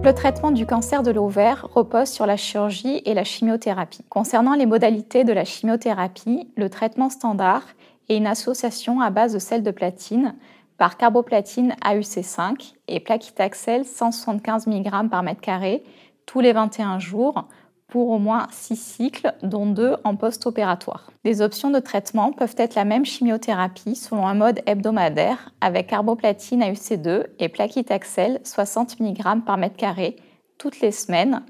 Le traitement du cancer de l'ovaire repose sur la chirurgie et la chimiothérapie. Concernant les modalités de la chimiothérapie, le traitement standard est une association à base de sel de platine par carboplatine AUC5 et paclitaxel 175 mg par mètre carré tous les 21 jours pour au moins 6 cycles, dont 2 en post-opératoire. Les options de traitement peuvent être la même chimiothérapie selon un mode hebdomadaire avec carboplatine AUC2 et paclitaxel 60 mg par mètre carré toutes les semaines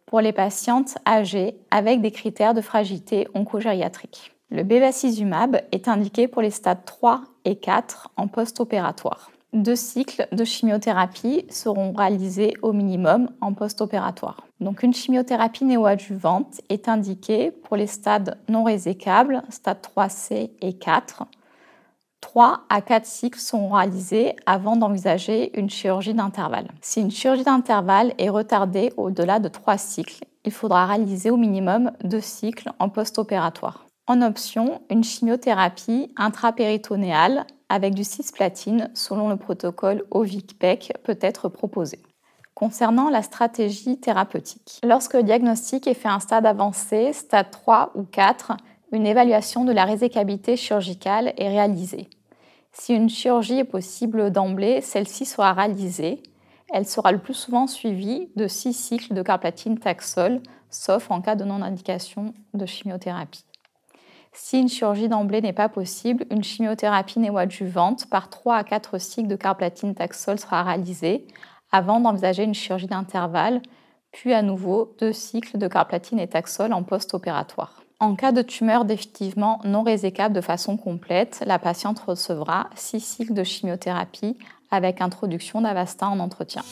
pour les patientes âgées avec des critères de fragilité oncogériatrique. Le bevacizumab est indiqué pour les stades 3 et 4 en post-opératoire. 2 cycles de chimiothérapie seront réalisés au minimum en post-opératoire. Donc une chimiothérapie néoadjuvante est indiquée pour les stades non résécables, stades 3C et 4. 3 à 4 cycles seront réalisés avant d'envisager une chirurgie d'intervalle. Si une chirurgie d'intervalle est retardée au-delà de 3 cycles, il faudra réaliser au minimum 2 cycles en post-opératoire. En option, une chimiothérapie intrapéritonéale avec du cisplatine selon le protocole OVIC-PEC peut être proposée. Concernant la stratégie thérapeutique, lorsque le diagnostic est fait à un stade avancé, stade 3 ou 4, une évaluation de la résécabilité chirurgicale est réalisée. Si une chirurgie est possible d'emblée, celle-ci sera réalisée. Elle sera le plus souvent suivie de 6 cycles de carplatine Taxol, sauf en cas de non-indication de chimiothérapie. Si une chirurgie d'emblée n'est pas possible, une chimiothérapie néoadjuvante par 3 à 4 cycles de carplatine Taxol sera réalisée avant d'envisager une chirurgie d'intervalle, puis à nouveau 2 cycles de carplatine et Taxol en post-opératoire. En cas de tumeur définitivement non résécable de façon complète, la patiente recevra 6 cycles de chimiothérapie avec introduction d'Avastin en entretien.